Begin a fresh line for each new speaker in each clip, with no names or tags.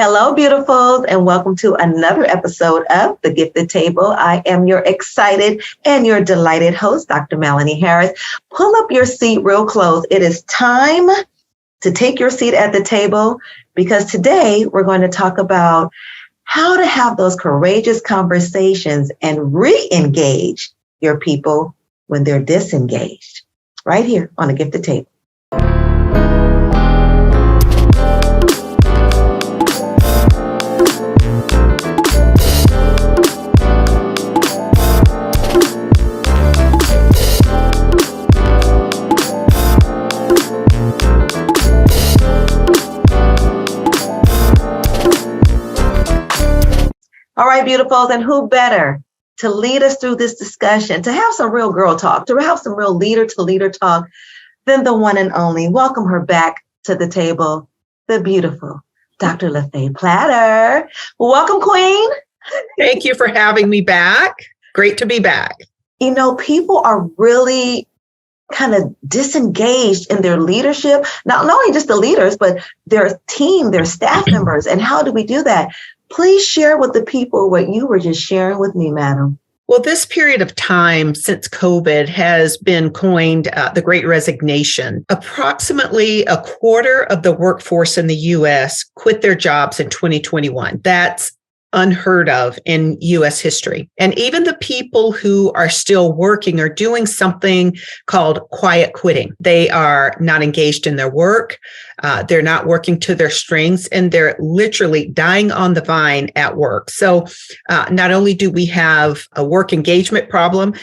Hello, beautifuls, and welcome to another episode of The Gifted Table. I am your excited and your delighted host, Dr. Melanie Harris. Pull up your seat real close. It is time to take your seat at the table because today we're going to talk about how to have those courageous conversations and re-engage your people when they're disengaged, right here on The Gifted Table. All right, beautifuls, and who better to lead us through this discussion, to have some real girl talk, to have some real leader-to-leader talk than the one and only. Welcome her back to the table, the beautiful Dr. Lafaye Platter. Welcome, Queen.
Thank you for having me back. Great to be back.
You know, people are really kind of disengaged in their leadership, not only just the leaders, but their team, their staff members. And how do we do that? Please share with the people what you were just sharing with me, madam.
Well, this period of time since COVID has been coined the Great Resignation. Approximately a quarter of the workforce in the U.S. quit their jobs in 2021. That's unheard of in U.S. history. And even the people who are still working are doing something called quiet quitting. They are not engaged in their work. They're not working to their strengths, and they're literally dying on the vine at work. So not only do we have a work engagement problem,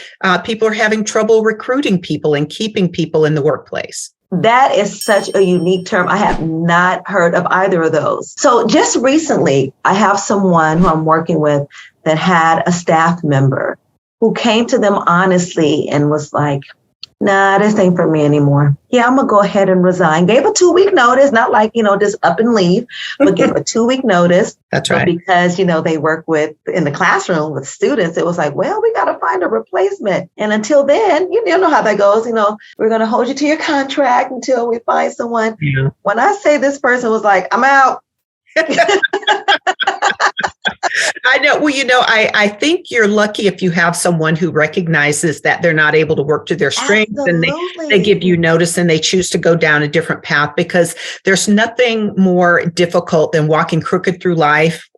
people are having trouble recruiting people and keeping people in the workplace.
That is such a unique term. I have not heard of either of those. So just recently, I have someone who I'm working with that had a staff member who came to them honestly and was like, nah, this ain't for me anymore. Yeah, I'm going to go ahead and resign. Gave a 2-week notice, not like, just up and leave, but gave a 2-week notice.
That's right.
Because, they work in the classroom with students. It was like, well, we got to find a replacement. And until then, you know how that goes. We're going to hold you to your contract until we find someone. Yeah. When I say this person was like, I'm out.
I know. Well, I think you're lucky if you have someone who recognizes that they're not able to work to their strengths.
Absolutely.
And they give you notice and they choose to go down a different path, because there's nothing more difficult than walking crooked through life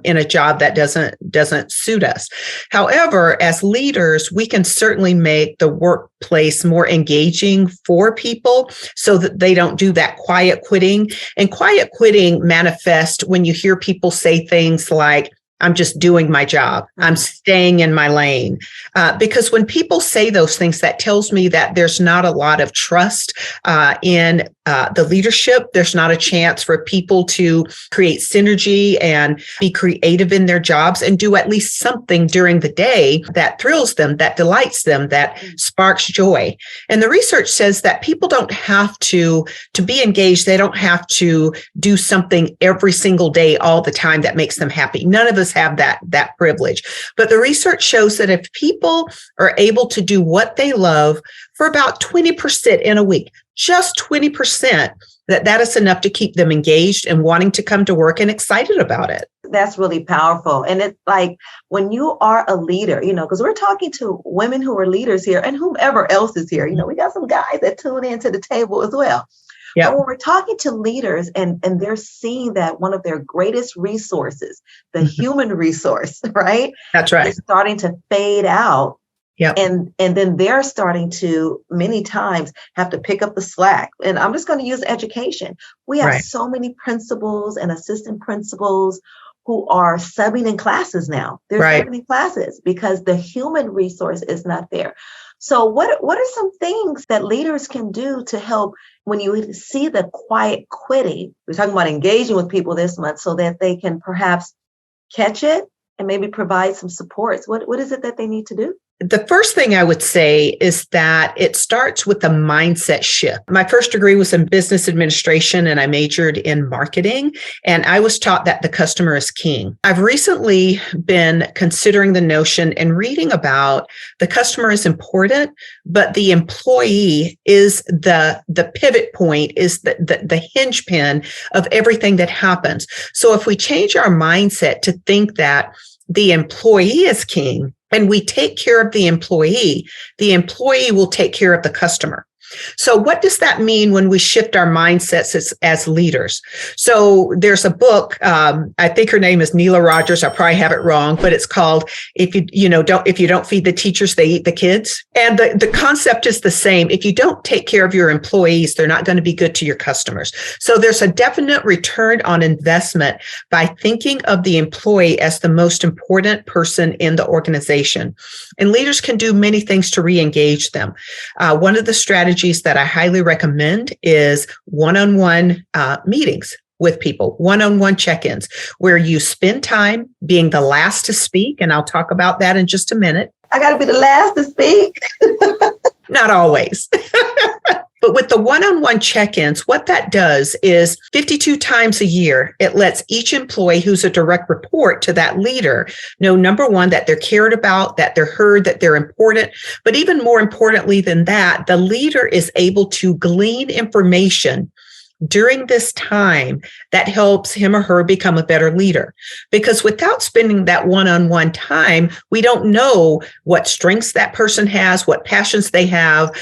in a job that doesn't suit us. However, as leaders, we can certainly make the workplace more engaging for people so that they don't do that quiet quitting. And quiet quitting manifests when you hear people say things like, I'm just doing my job. I'm staying in my lane. Because when people say those things, that tells me that there's not a lot of trust in the leadership. There's not a chance for people to create synergy and be creative in their jobs and do at least something during the day that thrills them, that delights them, that sparks joy. And the research says that people don't have to be engaged. They don't have to do something every single day, all the time, that makes them happy. None of us have that privilege. But the research shows that if people are able to do what they love for about 20% in a week, just 20%, that is enough to keep them engaged and wanting to come to work and excited about it.
That's really powerful. And it's like when you are a leader, because we're talking to women who are leaders here and whomever else is here, we got some guys that tune into the table as well. Yep. But when we're talking to leaders and they're seeing that one of their greatest resources, the human resource, right?
That's right.
Is starting to fade out.
Yep.
And then they're starting to many times have to pick up the slack. And I'm just going to use education. We have so many principals and assistant principals who are subbing in classes now. They're subbing in classes because the human resource is not there. So what are some things that leaders can do to help when you see the quiet quitting? We're talking about engaging with people this month so that they can perhaps catch it and maybe provide some supports. What is it that they need to do?
The first thing I would say is that it starts with a mindset shift. My first degree was in business administration, and I majored in marketing, and I was taught that the customer is king. I've recently been considering the notion and reading about the customer is important, but the employee is the pivot point, is the hinge pin of everything that happens. So if we change our mindset to think that the employee is king, and we take care of the employee will take care of the customer. So what does that mean when we shift our mindsets as leaders? So there's a book, I think her name is Neela Rogers. I probably have it wrong, but it's called If you don't feed the teachers, they eat the kids. And the concept is the same. If you don't take care of your employees, they're not going to be good to your customers. So there's a definite return on investment by thinking of the employee as the most important person in the organization. And leaders can do many things to re-engage them. One of the strategies that I highly recommend is one-on-one meetings with people, one-on-one check-ins, where you spend time being the last to speak. And I'll talk about that in just a minute.
I got to be the last to speak.
Not always. But with the one-on-one check-ins, what that does is 52 times a year, it lets each employee who's a direct report to that leader know, number one, that they're cared about, that they're heard, that they're important. But even more importantly than that, the leader is able to glean information during this time that helps him or her become a better leader. Because without spending that one-on-one time, we don't know what strengths that person has, what passions they have,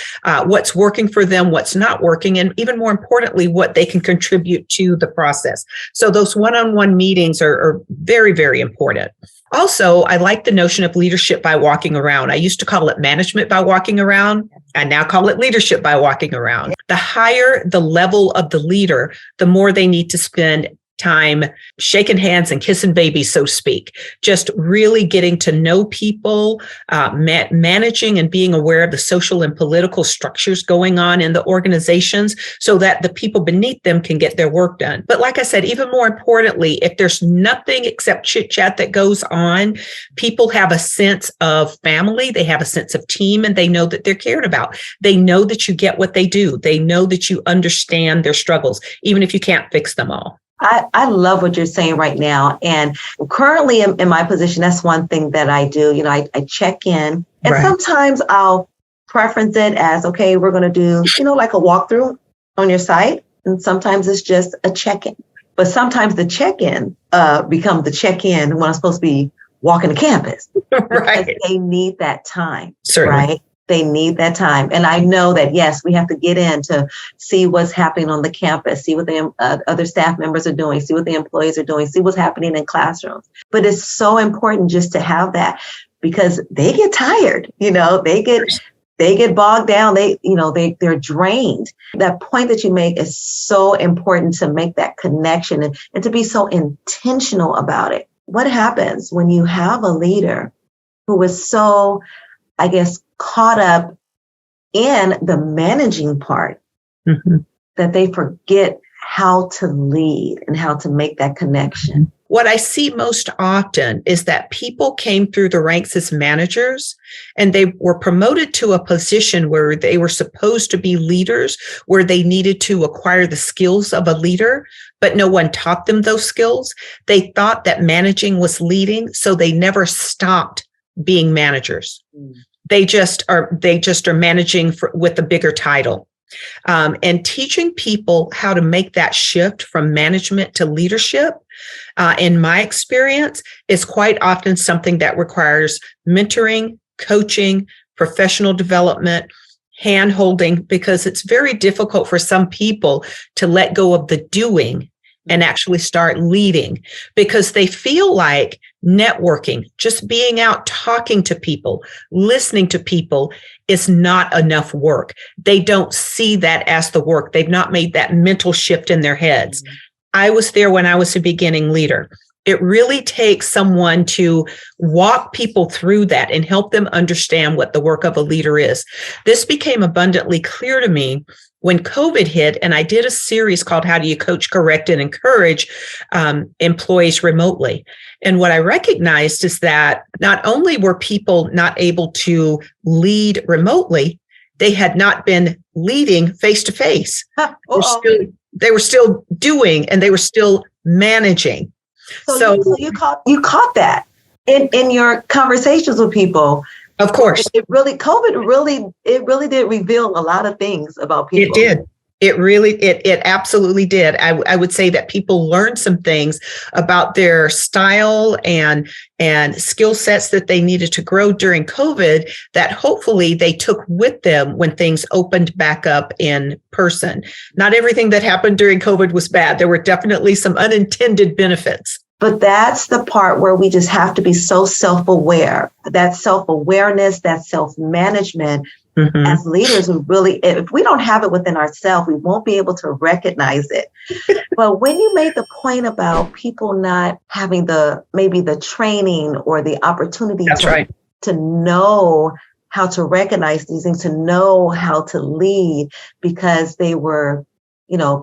what's working for them, what's not working, and even more importantly, what they can contribute to the process. So those one-on-one meetings are very, very important. Also, I like the notion of leadership by walking around. I used to call it management by walking around. I now call it leadership by walking around. The higher the level of the leader, the more they need to spend time shaking hands and kissing babies, so to speak, just really getting to know people, managing and being aware of the social and political structures going on in the organizations so that the people beneath them can get their work done. But like I said, even more importantly, if there's nothing except chit chat that goes on, people have a sense of family, they have a sense of team, and they know that they're cared about. They know that you get what they do. They know that you understand their struggles, even if you can't fix them all.
I love what you're saying right now. And currently in my position, that's one thing that I do. You know, I check in, and
Right.
sometimes I'll preference it as, okay, we're going to do, like a walkthrough on your site. And sometimes it's just a check-in. But sometimes the check-in becomes the check-in when I'm supposed to be walking the campus.
Right.
Because they need that time.
Certainly.
Right? They need that time. And I know that, yes, we have to get in to see what's happening on the campus, see what the other staff members are doing, see what the employees are doing, see what's happening in classrooms. But it's so important just to have that, because they get tired, they get bogged down. They're drained. That point that you make is so important, to make that connection and to be so intentional about it. What happens when you have a leader who is so, caught up in the managing part, that they forget how to lead and how to make that connection?
What I see most often is that people came through the ranks as managers, and they were promoted to a position where they were supposed to be leaders, where they needed to acquire the skills of a leader, but no one taught them those skills. They thought that managing was leading, so they never stopped being managers. They just are managing with a bigger title. And teaching people how to make that shift from management to leadership, in my experience, is quite often something that requires mentoring, coaching, professional development, hand-holding, because it's very difficult for some people to let go of the doing and actually start leading, because they feel like networking, just being out talking to people, listening to people, is not enough work. They don't see that as the work. They've not made that mental shift in their heads. I was there when I was a beginning leader. It really takes someone to walk people through that and help them understand what the work of a leader is. This became abundantly clear to me when COVID hit, and I did a series called How Do You Coach, Correct, and Encourage Employees Remotely. And what I recognized is that not only were people not able to lead remotely, they had not been leading face to face. They were still doing, and they were still managing.
So you caught that in your conversations with people.
Of course.
COVID really did reveal a lot of things about people.
It did. It absolutely did. I would say that people learned some things about their style and skill sets that they needed to grow during COVID that hopefully they took with them when things opened back up in person. Not everything that happened during COVID was bad. There were definitely some unintended benefits.
But that's the part where we just have to be so self-aware. That self-awareness, that self-management. Mm-hmm. As leaders, if we don't have it within ourselves, we won't be able to recognize it. But when you made the point about people not having maybe the training or the opportunity to know how to recognize these things, to know how to lead because they were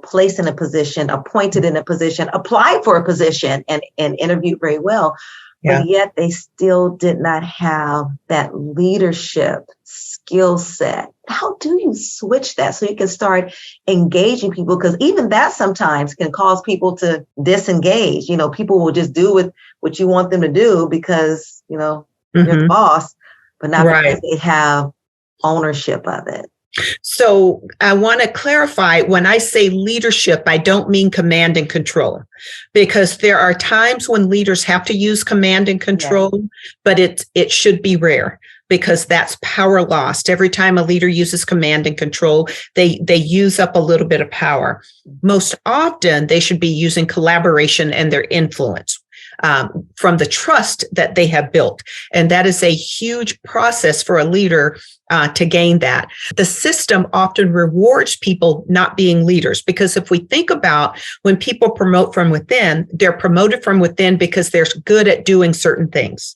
placed in a position, appointed in a position, applied for a position and interviewed very well. Yeah. But yet they still did not have that leadership skill set. How do you switch that so you can start engaging people? Because even that sometimes can cause people to disengage. People will just do what you want them to do because, you're the boss, but not because they have ownership of it.
So I want to clarify, when I say leadership, I don't mean command and control, because there are times when leaders have to use command and control, but it should be rare because that's power lost. Every time a leader uses command and control, they use up a little bit of power. Most often, they should be using collaboration and their influence. From the trust that they have built. And that is a huge process for a leader to gain that. The system often rewards people not being leaders, because if we think about when people promote from within, they're promoted from within because they're good at doing certain things.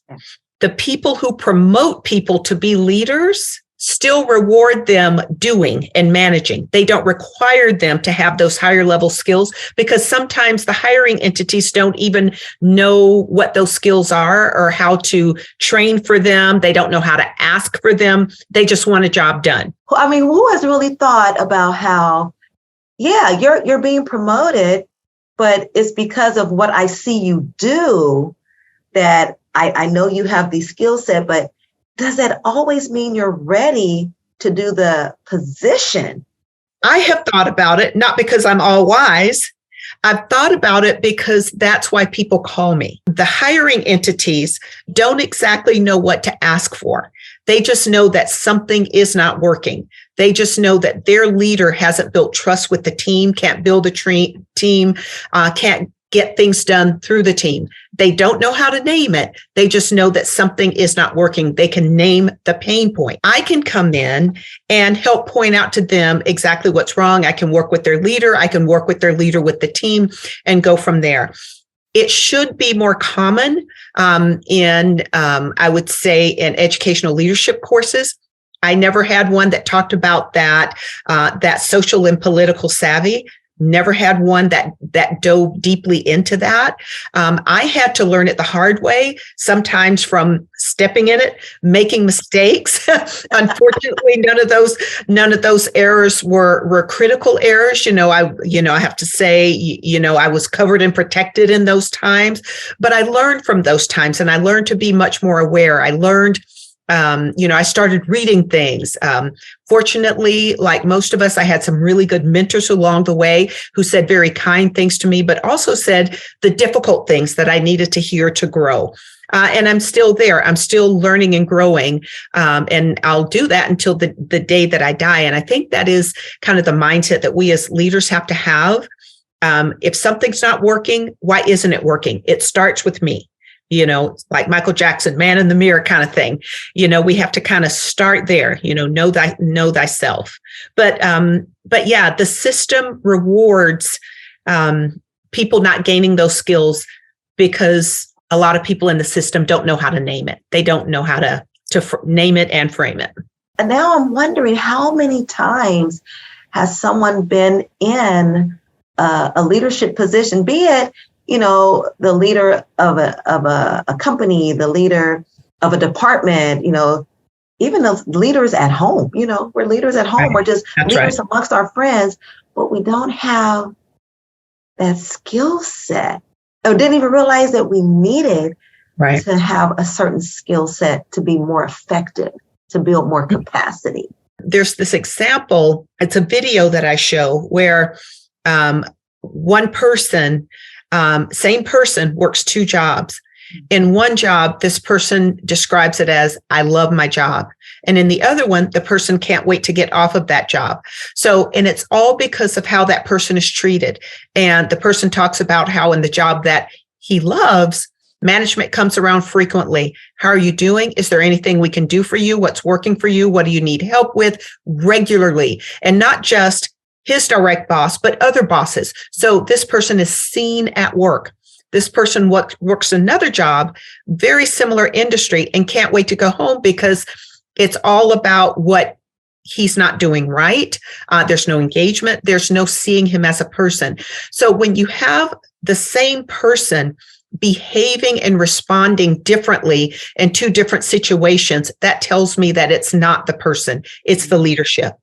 The people who promote people to be leaders still reward them doing and managing. They don't require them to have those higher level skills because sometimes the hiring entities don't even know what those skills are or how to train for them. They don't know how to ask for them. They just want a job done.
Well, I mean, who has really thought about how, you're being promoted, but it's because of what I see you do that I know you have the skill set, but does that always mean you're ready to do the position?
I have thought about it, not because I'm all wise. I've thought about it because that's why people call me. The hiring entities don't exactly know what to ask for. They just know that something is not working. They just know that their leader hasn't built trust with the team, can't build a team, can't get things done through the team. They don't know how to name it. They just know that something is not working. They can name the pain point. I can come in and help point out to them exactly what's wrong. I can work with their leader. I can work with their leader with the team and go from there. It should be more common I would say, in educational leadership courses. I never had one that talked about that social and political savvy. Never had one that dove deeply into that. I had to learn it the hard way, sometimes from stepping in it, making mistakes. Unfortunately, none of those errors were critical errors. I have to say, I was covered and protected in those times, but I learned from those times, and I learned to be much more aware. I learned I started reading things. Fortunately, like most of us, I had some really good mentors along the way who said very kind things to me, but also said the difficult things that I needed to hear to grow. And I'm still there. I'm still learning and growing. And I'll do that until the day that I die. And I think that is kind of the mindset that we as leaders have to have. If something's not working, why isn't it working? It starts with me. Like Michael Jackson, man in the mirror kind of thing. We have to kind of start there, know thyself. But yeah, the system rewards people not gaining those skills because a lot of people in the system don't know how to name it. They don't know how to name it and frame it.
And now I'm wondering how many times has someone been in a leadership position, be it, the leader of a company, the leader of a department, even the leaders at home, we're leaders at home, or just
That's
leaders
right.
amongst our friends, but we don't have that skill set, or didn't even realize that we needed to have a certain skill set to be more effective, to build more capacity.
There's this example, it's a video that I show where one person, same person works two jobs. In one job, this person describes it as, I love my job. And in the other one, the person can't wait to get off of that job. So, and it's all because of how that person is treated. And the person talks about how in the job that he loves, management comes around frequently. How are you doing? Is there anything we can do for you? What's working for you? What do you need help with? Regularly. And not just his direct boss, but other bosses. So this person is seen at work. This person works another job, very similar industry, and can't wait to go home because it's all about what he's not doing right. There's no engagement. There's no seeing him as a person. So when you have the same person behaving and responding differently in two different situations, that tells me that it's not the person, it's the leadership.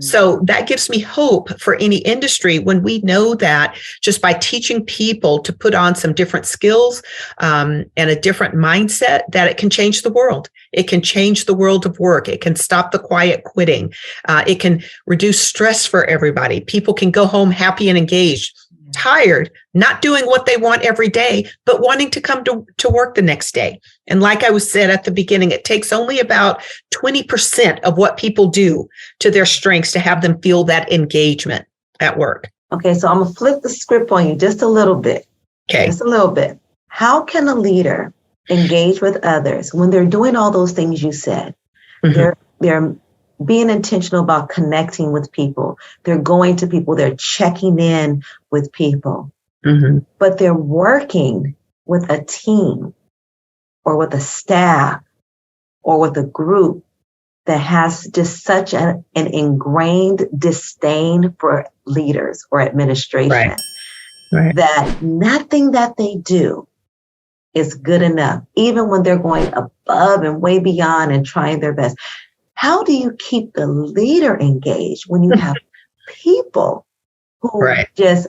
So that gives me hope for any industry when we know that just by teaching people to put on some different skills and a different mindset, that it can change the world. It can change the world of work. It can stop the quiet quitting. It can reduce stress for everybody. People can go home happy and engaged, tired, not doing what they want every day, but wanting to come to work the next day. And like I was said at the beginning, it takes only about 20% of what people do to their strengths to have them feel that engagement at work.
Okay, so I'm going to flip the script on you just a little bit.
Okay.
Just a little bit. How can a leader engage with others when they're doing all those things you said? Mm-hmm. They're being intentional about connecting with people. They're going to people. They're checking in with people. Mm-hmm. But they're working with a team or with a staff or with a group that has just such an ingrained disdain for leaders or administration, right. That nothing that they do is good enough, even when they're going above and way beyond and trying their best. How do you keep the leader engaged when you have people who just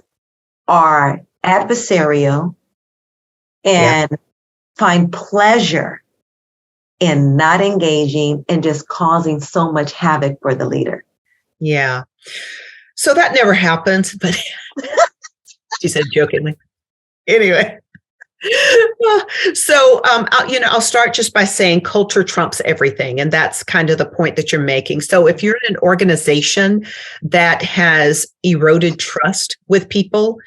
are adversarial and find pleasure in not engaging and just causing so much havoc for the leader?
Yeah. So that never happens, but she said jokingly. Anyway. So, I'll start just by saying culture trumps everything. And that's kind of the point that you're making. So if you're in an organization that has eroded trust with people,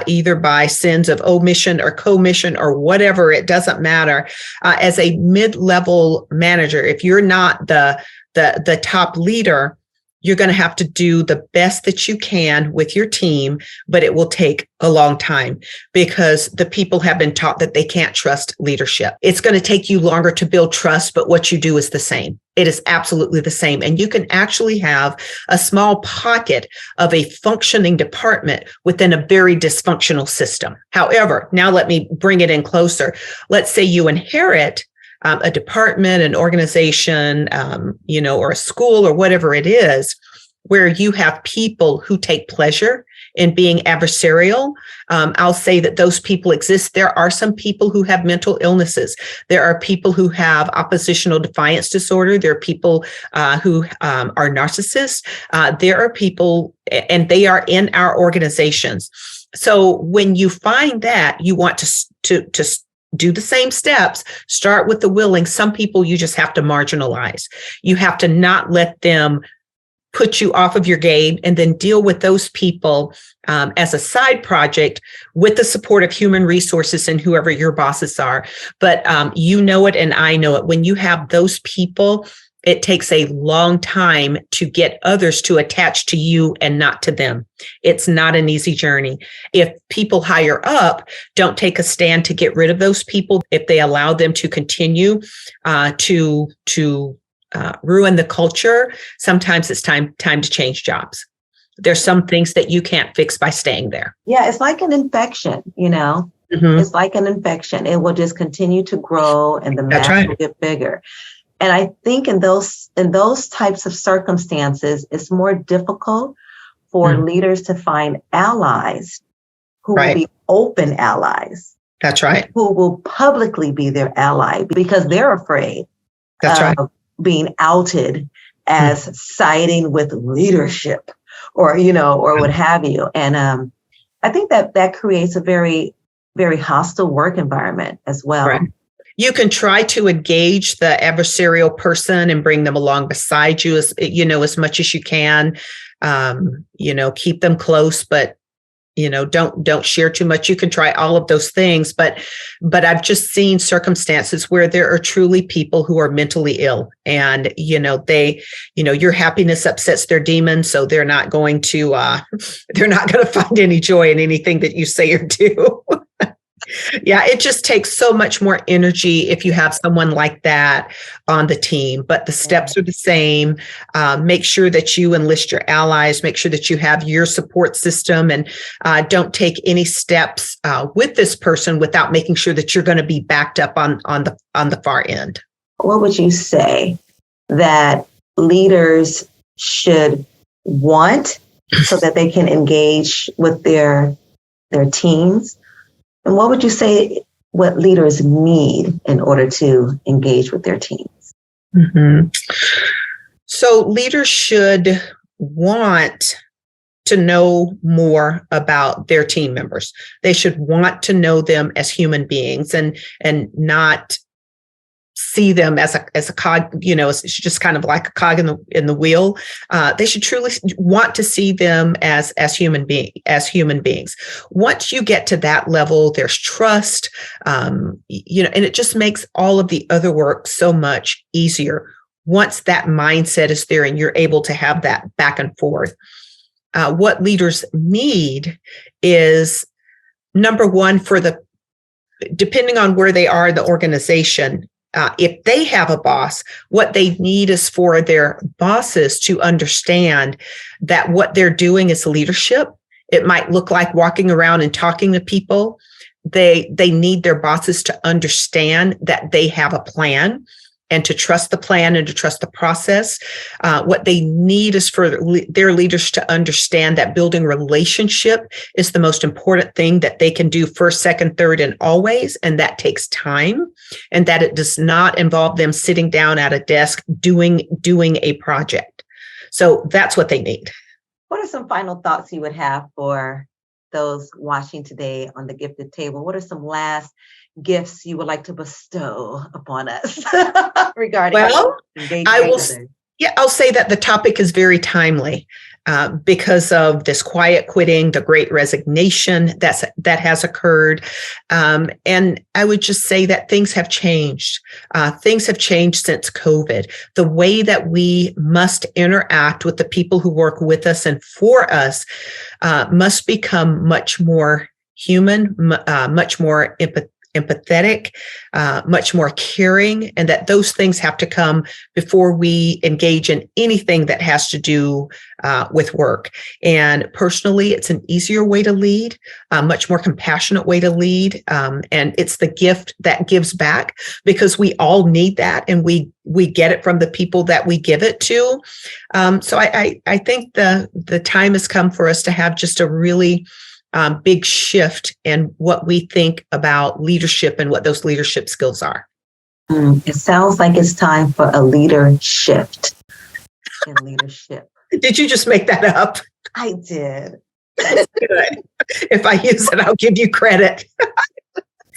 either by sins of omission or commission or whatever, it doesn't matter. As a mid-level manager, if you're not the top leader, you're going to have to do the best that you can with your team, but it will take a long time because the people have been taught that they can't trust leadership. It's going to take you longer to build trust, but what you do is the same. It is absolutely the same. And you can actually have a small pocket of a functioning department within a very dysfunctional system. However, now let me bring it in closer. Let's say you inherit a department, an organization, or a school or whatever it is, where you have people who take pleasure in being adversarial. I'll say that those people exist. There are some people who have mental illnesses. There are people who have oppositional defiance disorder. There are people who are narcissists. There are people, and they are in our organizations. So when you find that, you want to do the same steps, start with the willing. Some people you just have to marginalize. You have to not let them put you off of your game, and then deal with those people as a side project with the support of human resources and whoever your bosses are. But you know it and I know it. When you have those people, it takes a long time to get others to attach to you and not to them. It's not an easy journey. If people higher up don't take a stand to get rid of those people, if they allow them to continue to ruin the culture, sometimes it's time to change jobs. there's some things that you can't fix by staying there.
Yeah, it's like an infection,
Mm-hmm.
It's like an infection. It will just continue to grow and the
That's
mass
right.
will get bigger. And I think in those types of circumstances, it's more difficult for leaders to find allies who will be open allies.
That's right.
Who will publicly be their ally because they're afraid of being outed as siding with leadership or what have you. And I think that creates a very, very hostile work environment as well.
Right. You can try to engage the adversarial person and bring them along beside you as much as you can. Keep them close, but don't share too much. You can try all of those things, but I've just seen circumstances where there are truly people who are mentally ill, and your happiness upsets their demons, so they're not going to find any joy in anything that you say or do. Yeah, it just takes so much more energy if you have someone like that on the team, but the steps are the same. Make sure that you enlist your allies, make sure that you have your support system, and don't take any steps with this person without making sure that you're going to be backed up on the far end.
What would you say that leaders should want so that they can engage with their teams? And what would you say what leaders need in order to engage with their teams?
Mm-hmm. So leaders should want to know more about their team members. They should want to know them as human beings and not see them as a cog, it's just kind of like a cog in the wheel. They should truly want to see them as human beings. Once you get to that level, there's trust, and it just makes all of the other work so much easier. Once that mindset is there and you're able to have that back and forth. What leaders need is, number one, depending on where they are in the organization, if they have a boss, what they need is for their bosses to understand that what they're doing is leadership. It might look like walking around and talking to people. They need their bosses to understand that they have a plan and to trust the plan and to trust the process. What they need is for their leaders to understand that building relationship is the most important thing that they can do first, second, third, and always. And that takes time, and that it does not involve them sitting down at a desk doing a project. So that's what they need.
What are some final thoughts you would have for those watching today on the Gifted Table? What are some last gifts you would like to bestow upon us regarding engaging others?
I'll say that the topic is very timely because of this quiet quitting, the great resignation that has occurred. And I would just say that things have changed. Things have changed since COVID. The way that we must interact with the people who work with us and for us must become much more human, much more empathetic, much more caring, and that those things have to come before we engage in anything that has to do with work. And personally, it's an easier way to lead, a much more compassionate way to lead. And it's the gift that gives back, because we all need that, and we get it from the people that we give it to. So I think the time has come for us to have just a really big shift in what we think about leadership and what those leadership skills are.
It sounds like it's time for a leader shift in leadership.
Did you just make that up?
I did.
Good. If I use it, I'll give you credit.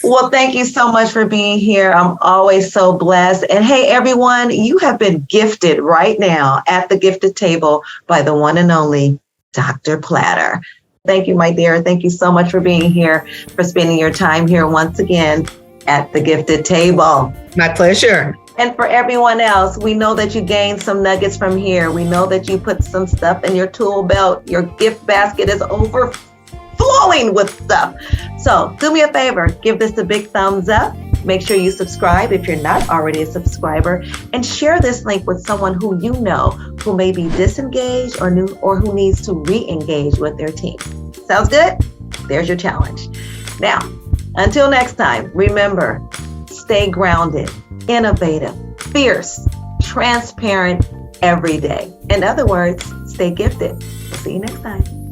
Well, thank you so much for being here. I'm always so blessed. And hey, everyone, you have been gifted right now at the Gifted Table by the one and only Dr. Platter. Thank you, my dear. Thank you so much for being here, for spending your time here once again at the Gifted Table.
My pleasure.
And for everyone else, we know that you gained some nuggets from here. We know that you put some stuff in your tool belt. Your gift basket is overflowing with stuff. So do me a favor, give this a big thumbs up. Make sure you subscribe if you're not already a subscriber, and share this link with someone who you know who may be disengaged or who needs to re-engage with their team. Sounds good? There's your challenge. Now, until next time, remember, stay grounded, innovative, fierce, transparent every day. In other words, stay gifted. We'll see you next time.